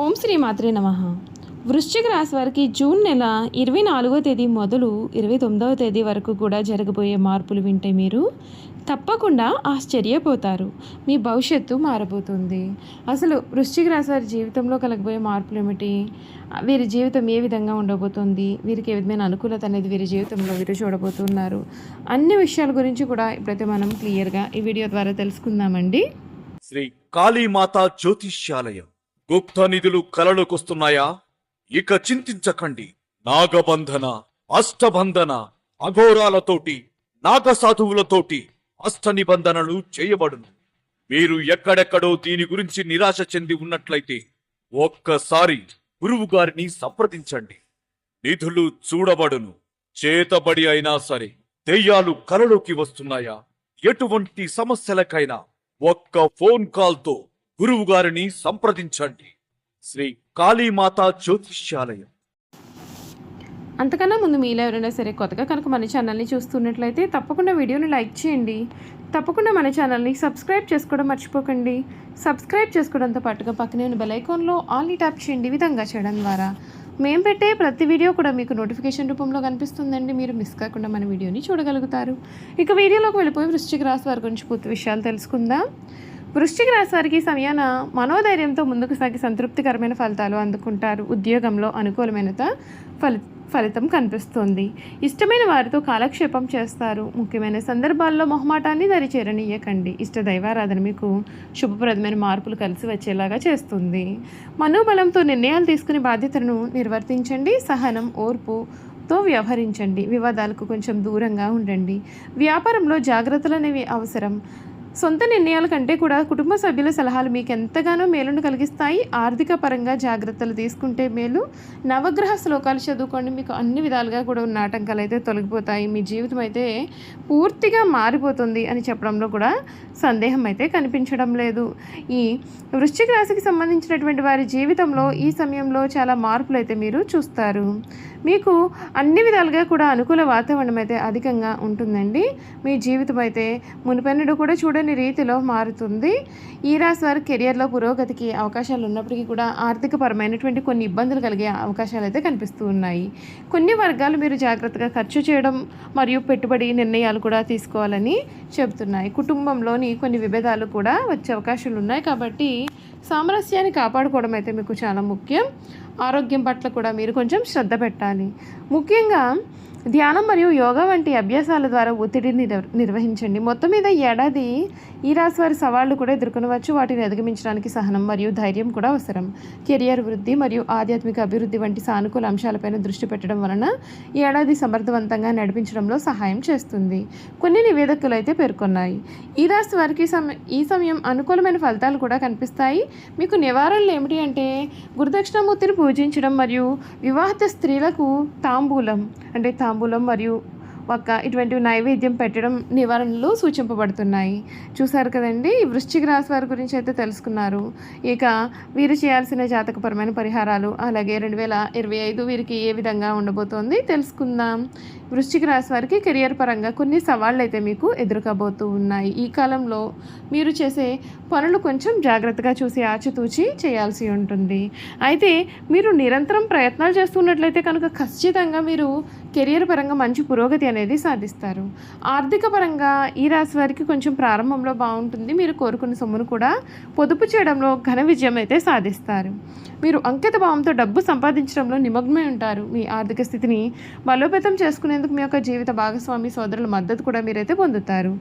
ఓం శ్రీ మాత్రే నమః. వృశ్చిక రాశి వారికి జూన్ నెల 24వ తేదీ మొదలు 29వ తేదీ వరకు కూడా జరగబోయే మార్పులు వింటే మీరు తప్పకుండా ఆశ్చర్యపోతారు. మీ భవిష్యత్తు మారబోతుంది. అసలు వృశ్చిక రాశి వారి జీవితంలో కలగబోయే మార్పులు ఏమిటి? వీరి జీవితం ఏ విధంగా ఉండబోతుంది? వీరికి ఏ విధమైన అనుకూలత అనేది వీరి జీవితంలో వీరు చూడబోతున్నారు. అన్ని విషయాల గురించి కూడా ఇప్పుడైతే మనం క్లియర్గా ఈ వీడియో ద్వారా తెలుసుకుందామండి. శ్రీ కాళీమాత జ్యోతిష్యాలయం. గుప్త నిధులు కలలోకొస్తున్నాయా? ఇక చింతించకండి. నాగబంధన, అష్టబంధన, అఘోరాలతోటి, నాగసాధువులతోటి అష్ట నిబంధనలు చేయబడును. మీరు ఎక్కడెక్కడో దీని గురించి నిరాశ చెంది ఉన్నట్లయితే ఒక్కసారి గురువు గారిని సంప్రదించండి. నిధులు చూడబడును. చేతబడి అయినా సరే దెయ్యాలు కలలోకి వస్తున్నాయా? ఎటువంటి సమస్యలకైనా ఒక్క ఫోన్ కాల్తో గురువు గారిని సంప్రదించండి. శ్రీ కాళీమాత జ్యోతిష్యాలయం. అంతకన్నా ముందు మీలో ఎవరైనా సరే కొత్తగా కనుక మన ఛానల్ని చూస్తున్నట్లయితే తప్పకుండా వీడియోని లైక్ చేయండి. తప్పకుండా మన ఛానల్ని సబ్స్క్రైబ్ చేసుకోవడం మర్చిపోకండి. సబ్స్క్రైబ్ చేసుకోవడంతో పాటుగా పక్కనే ఉన్న బెల్ ఐకాన్లో ఆల్ని ట్యాప్ చేయండి. ఈ విధంగా చేయడం ద్వారా మేము పెట్టే ప్రతి వీడియో కూడా మీకు నోటిఫికేషన్ రూపంలో కనిపిస్తుందండి. మీరు మిస్ కాకుండా మన వీడియోని చూడగలుగుతారు. ఇక వీడియోలోకి వెళ్ళిపోయి వృశ్చిక రాశి వారి గురించి పూర్తి విషయాలు తెలుసుకుందాం. వృశ్చిక రాశి వారికి సమయాన మనోధైర్యంతో ముందుకు సాగి సంతృప్తికరమైన ఫలితాలు అందుకుంటారు. ఉద్యోగంలో అనుకూలమైన ఫలితం కనిపిస్తుంది. ఇష్టమైన వారితో కాలక్షేపం చేస్తారు. ముఖ్యమైన సందర్భాల్లో మొహమాటాన్ని దరిచేరనీయకండి. ఇష్ట దైవారాధన మీకు శుభప్రదమైన మార్పులు కలిసి వచ్చేలాగా చేస్తుంది. మనోబలంతో నిర్ణయాలు తీసుకునే బాధ్యతలను నిర్వర్తించండి. సహనం, ఓర్పుతో వ్యవహరించండి. వివాదాలకు కొంచెం దూరంగా ఉండండి. వ్యాపారంలో జాగ్రత్తలు అనేవి అవసరం. సొంత నిర్ణయాల కంటే కూడా కుటుంబ సభ్యుల సలహాలు మీకు ఎంతగానో మేలును కలిగిస్తాయి. ఆర్థిక పరంగా జాగ్రత్తలు తీసుకుంటే మేలు. నవగ్రహ శ్లోకాలు చదువుకోండి. మీకు అన్ని విధాలుగా కూడా ఉన్న ఆటంకాలు అయితే తొలగిపోతాయి. మీ జీవితం అయితే పూర్తిగా మారిపోతుంది అని చెప్పడంలో కూడా సందేహం అయితే కనిపించడం లేదు. ఈ వృశ్చిక రాశికి సంబంధించినటువంటి వారి జీవితంలో ఈ సమయంలో చాలా మార్పులు అయితే మీరు చూస్తారు. మీకు అన్ని విధాలుగా కూడా అనుకూల వాతావరణం అయితే అధికంగా ఉంటుందండి. మీ జీవితం అయితే మునుపెన్నడూ కూడా చూడని రీతిలో మారుతుంది. ఈ రాశి వారి కెరియర్లో పురోగతికి అవకాశాలు ఉన్నప్పటికీ కూడా ఆర్థికపరమైనటువంటి కొన్ని ఇబ్బందులు కలిగే అవకాశాలు అయితే కనిపిస్తూ ఉన్నాయి. కొన్ని వర్గాలు మీరు జాగ్రత్తగా ఖర్చు చేయడం మరియు పెట్టుబడి నిర్ణయాలు కూడా తీసుకోవాలని చెబుతున్నాయి. కుటుంబంలోని కొన్ని విభేదాలు కూడా వచ్చే అవకాశాలు ఉన్నాయి. కాబట్టి సామరస్యాన్ని కాపాడుకోవడం అయితే మీకు చాలా ముఖ్యం. ఆరోగ్యం పట్ల కూడా మీరు కొంచెం శ్రద్ధ పెట్టాలి. ముఖ్యంగా ధ్యానం మరియు యోగా వంటి అభ్యాసాల ద్వారా ఒత్తిడిని నిర్వహించండి. మొత్తం మీద ఈ ఏడాది ఈ రాశి వారి సవాళ్లు కూడా ఎదుర్కొనవచ్చు. వాటిని అధిగమించడానికి సహనం మరియు ధైర్యం కూడా అవసరం. కెరియర్ వృద్ధి మరియు ఆధ్యాత్మిక అభివృద్ధి వంటి సానుకూల అంశాలపైన దృష్టి పెట్టడం వలన ఈ ఏడాది సమర్థవంతంగా నడిపించడంలో సహాయం చేస్తుంది. కొన్ని నివేదికలు అయితే పేర్కొన్నాయి. ఈ రాశి వారికి ఈ సమయం అనుకూలమైన ఫలితాలు కూడా కనిపిస్తాయి. మీకు నివారణలు ఏమిటి అంటే గురుదక్షిణామూర్తిని పూజించడం మరియు వివాహిత స్త్రీలకు తాంబూలం మరియు ఇటువంటి నైవేద్యం పెట్టడం నివారణలు సూచింపబడుతున్నాయి. చూసారు కదండి, ఈ వృశ్చిక రాశి వారి గురించి అయితే తెలుసుకున్నారు. ఇక వీరు చేయాల్సిన జాతకపరమైన పరిహారాలు, అలాగే 2025 వీరికి ఏ విధంగా ఉండబోతోంది తెలుసుకుందాం. వృశ్చిక రాశి వారికి కెరియర్ పరంగా కొన్ని సవాళ్ళు అయితే మీకు ఎదుర్కోబోతూ ఉన్నాయి. ఈ కాలంలో మీరు చేసే పనులు కొంచెం జాగ్రత్తగా చూసి ఆచితూచి చేయాల్సి ఉంటుంది. అయితే మీరు నిరంతరం ప్రయత్నాలు చేస్తున్నట్లయితే కనుక ఖచ్చితంగా మీరు కెరియర్ పరంగా మంచి పురోగతి అనేది సాధిస్తారు. ఆర్థిక పరంగా ఈ రాశి వారికి కొంచెం ప్రారంభంలో బాగుంటుంది. మీరు కోరుకున్న సొమ్మును కూడా పొదుపు చేయడంలో ఘన విజయం అయితే సాధిస్తారు. మీరు అంకిత భావంతో డబ్బు సంపాదించడంలో నిమగ్నమై ఉంటారు. మీ ఆర్థిక స్థితిని బలోపేతం చేసుకునేందుకు మీ యొక్క జీవిత భాగస్వామి సోదరుల మద్దతు కూడా మీరైతే పొందుతారు.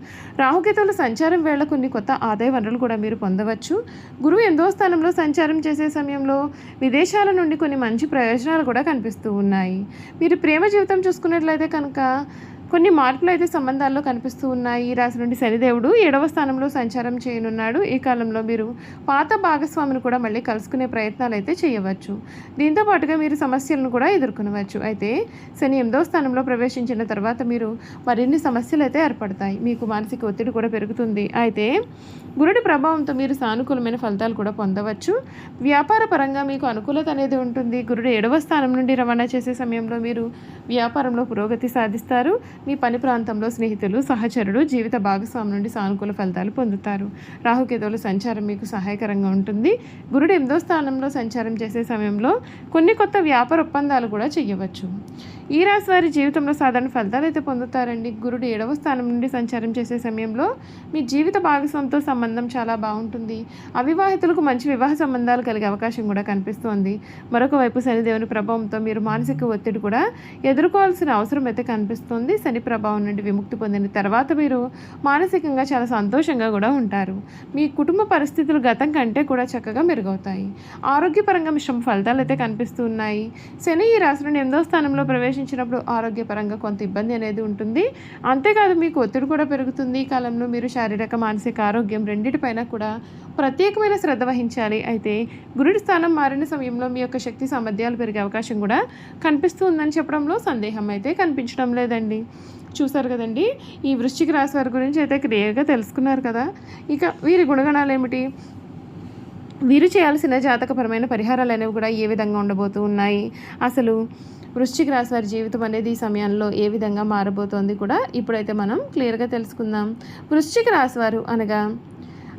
రాహుకేతువుల సంచారం వేళ కొన్ని కొత్త ఆదాయ వనరులు కూడా మీరు పొందవచ్చు. గురువు 8వ స్థానంలో సంచారం చేసే సమయంలో విదేశాల నుండి కొన్ని మంచి ప్రయోజనాలు కూడా కనిపిస్తూ ఉన్నాయి. మీరు ప్రేమ జీవితం చూసుకున్నట్లయితే కనుక కొన్ని మార్పులు అయితే సంబంధాల్లో కనిపిస్తూ ఉన్నాయి. ఈ రాశి నుండి శనిదేవుడు 7వ స్థానంలో సంచారం చేయనున్నాడు. ఈ కాలంలో మీరు పాత భాగస్వామిని కూడా మళ్ళీ కలుసుకునే ప్రయత్నాలు అయితే చేయవచ్చు. దీంతో పాటుగా మీరు సమస్యలను కూడా ఎదుర్కొనవచ్చు. అయితే శని 8వ స్థానంలో ప్రవేశించిన తర్వాత మీరు మరిన్ని సమస్యలు అయితే ఏర్పడతాయి. మీకు మానసిక ఒత్తిడి కూడా పెరుగుతుంది. అయితే గురుడి ప్రభావంతో మీరు సానుకూలమైన ఫలితాలు కూడా పొందవచ్చు. వ్యాపార పరంగా మీకు అనుకూలత అనేది ఉంటుంది. గురుడు 7వ స్థానం నుండి రవాణా చేసే సమయంలో మీరు వ్యాపారంలో పురోగతి సాధిస్తారు. మీ పని ప్రాంతంలో స్నేహితులు, సహచరులు, జీవిత భాగస్వామి నుండి సానుకూల ఫలితాలు పొందుతారు. రాహుకేతువుల సంచారం మీకు సహాయకరంగా ఉంటుంది. గురుడు 8వ స్థానంలో సంచారం చేసే సమయంలో కొన్ని కొత్త వ్యాపార ఒప్పందాలు కూడా చేయవచ్చు. ఈ రాశి వారి జీవితంలో సాధారణ ఫలితాలు అయితే పొందుతారండి. గురుడు 7వ స్థానం నుండి సంచారం చేసే సమయంలో మీ జీవిత భాగస్వామితో సంబంధం చాలా బాగుంటుంది. అవివాహితులకు మంచి వివాహ సంబంధాలు కలిగే అవకాశం కూడా కనిపిస్తోంది. మరొక వైపు శనిదేవుని ప్రభావంతో మీరు మానసిక ఒత్తిడి కూడా ఎదుర్కోవాల్సిన అవసరం అయితే కనిపిస్తుంది. శని ప్రభావం నుండి విముక్తి పొందిన తర్వాత మీరు మానసికంగా చాలా సంతోషంగా కూడా ఉంటారు. మీ కుటుంబ పరిస్థితులు గతం కంటే కూడా చక్కగా మెరుగవుతాయి. ఆరోగ్యపరంగా మిశ్రమ ఫలితాలు అయితే కనిపిస్తున్నాయి. శని ఈ రాశి నుండి 8వ స్థానంలో ప్రవేశించినప్పుడు ఆరోగ్యపరంగా కొంత ఇబ్బంది అనేది ఉంటుంది. అంతేకాదు మీకు ఒత్తిడి కూడా పెరుగుతుంది. ఈ కాలంలో మీరు శారీరక, మానసిక ఆరోగ్యం రెండింటిపైన కూడా ప్రత్యేకమైన శ్రద్ధ వహించాలి. అయితే గురుడి స్థానం మారిన సమయంలో మీ యొక్క శక్తి సామర్థ్యాలు పెరిగే అవకాశం కూడా కనిపిస్తుందని చెప్పడంలో సందేహం అయితే కనిపించడం లేదండి. చూసారు కదండి, ఈ వృశ్చిక రాశి వారి గురించి అయితే క్లియర్గా తెలుసుకున్నారు కదా. ఇక వీరి గుణగణాలు ఏమిటి, వీరు చేయాల్సిన జాతకపరమైన పరిహారాలు అనేవి కూడా ఏ విధంగా ఉండబోతూ ఉన్నాయి, అసలు వృశ్చిక రాశి వారి జీవితం అనేది ఈ సమయంలో ఏ విధంగా మారబోతోంది కూడా ఇప్పుడైతే మనం క్లియర్గా తెలుసుకుందాం. వృశ్చిక రాశి వారు అనగా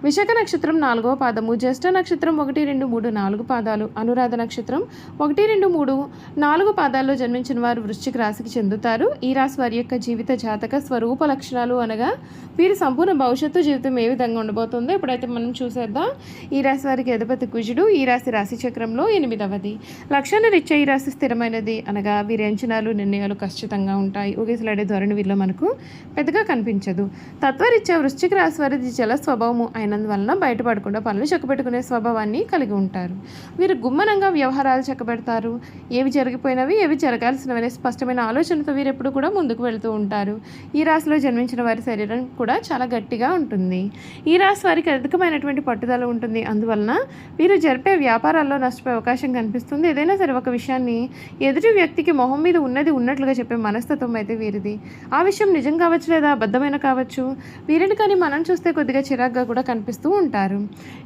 విశాఖ నక్షత్రం 4వ పాదము, జ్యేష్ఠ నక్షత్రం 1, 2, 3, 4 పాదాలు, అనురాధ నక్షత్రం 1, 2, 3, 4 పాదాల్లో జన్మించిన వారు వృశ్చిక రాశికి చెందుతారు. ఈ రాశి వారి యొక్క జీవిత జాతక స్వరూప లక్షణాలు అనగా వీరి సంపూర్ణ భవిష్యత్తు జీవితం ఏ విధంగా ఉండబోతుందో ఇప్పుడైతే మనం చూసేద్దాం. ఈ రాశి వారికి అధిపతి కుజుడు. ఈ రాశి చక్రంలో 8వది. లక్షణ రీత్యా ఈ రాశి స్థిరమైనది అనగా వీరి అంచనాలు, నిర్ణయాలు ఖచ్చితంగా ఉంటాయి. ఊగిసలాడే ధోరణి వీరిలో మనకు పెద్దగా కనిపించదు. తత్వరీత్యా వృశ్చిక రాశి వారిది జల స్వభావము అయినందువలన బయటపడకుండా పనులు చక్కబెట్టుకునే స్వభావాన్ని కలిగి ఉంటారు. వీరు గుమ్మనంగా వ్యవహారాలు చక్కబెడతారు. ఏవి జరిగిపోయినవి, ఏవి జరగాల్సినవనే స్పష్టమైన ఆలోచనతో వీరు ఎప్పుడు కూడా ముందుకు వెళుతూ ఉంటారు. ఈ రాశిలో జన్మించిన వారి శరీరం కూడా చాలా గట్టిగా ఉంటుంది. ఈ రాశి వారికి అధికమైనటువంటి పట్టుదల ఉంటుంది. అందువలన వీరు జరిపే వ్యాపారాల్లో నష్టపోయే అవకాశం కనిపిస్తుంది. ఏదైనా సరే ఒక విషయాన్ని ఎదుటి వ్యక్తికి మొహం మీద ఉన్నది ఉన్నట్లుగా చెప్పే మనస్తత్వం అయితే వీరిది. ఆ విషయం నిజం కావచ్చు లేదా అబద్ధమైన కావచ్చు. వీరిని కానీ మనం చూస్తే కొద్దిగా చిరాగ్గా కూడా కనిపిస్తూ ఉంటారు.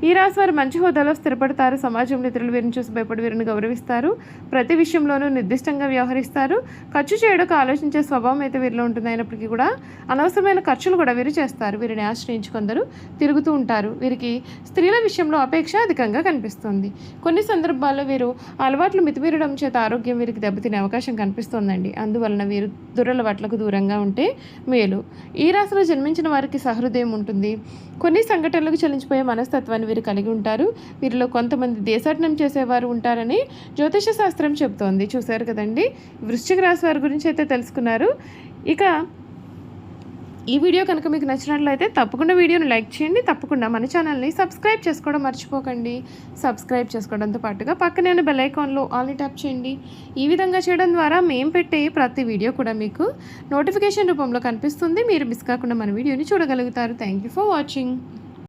ఈ రాశి వారు మంచి హోదాలో స్థిరపడతారు. సమాజంలో ఇతరులు వీరిని చూసి భయపడి వీరిని గౌరవిస్తారు. ప్రతి విషయంలోనూ నిర్దిష్టంగా వ్యవహరిస్తారు. ఖర్చు చేయడానికి ఆలోచించే స్వభావం అయితే వీరిలో ఉంటుంది. అయినప్పటికీ కూడా అనవసరమైన ఖర్చులు కూడా వీరు చేస్తారు. వీరిని ఆశ్రయించి కొందరు తిరుగుతూ ఉంటారు. వీరికి స్త్రీల విషయంలో అపేక్ష అధికంగా కనిపిస్తుంది. కొన్ని సందర్భాల్లో వీరు అలవాట్లు మితిమీరడం చేత ఆరోగ్యం వీరికి దెబ్బతినే అవకాశం కనిపిస్తోందండి. అందువలన వీరు దురలవాట్లకు దూరంగా ఉంటే మేలు. ఈ రాశిలో జన్మించిన వారికి సహృదయం ఉంటుంది. కొన్ని సంఘటనలకు చలించిపోయే మనస్తత్వాన్ని వీరు కలిగి ఉంటారు. వీరిలో కొంతమంది దేశాటనం చేసేవారు ఉంటారని జ్యోతిష శాస్త్రం చెబుతోంది. చూశారు కదండి, వృశ్చిక రాశి వారి గురించి అయితే తెలుసుకున్నారు. ఇక ఈ వీడియో కనుక మీకు నచ్చినట్లయితే తప్పకుండా వీడియోని లైక్ చేయండి. తప్పకుండా మన ఛానల్ని సబ్స్క్రైబ్ చేసుకోవడం మర్చిపోకండి. సబ్స్క్రైబ్ చేసుకోవడంతో పాటుగా పక్కనే ఉన్న బెల్ ఐకాన్లో ఆల్ని ట్యాప్ చేయండి. ఈ విధంగా చేయడం ద్వారా మేము పెట్టే ప్రతి వీడియో కూడా మీకు నోటిఫికేషన్ రూపంలో కనిపిస్తుంది. మీరు మిస్ కాకుండా మన వీడియోని చూడగలుగుతారు. Thank you for watching.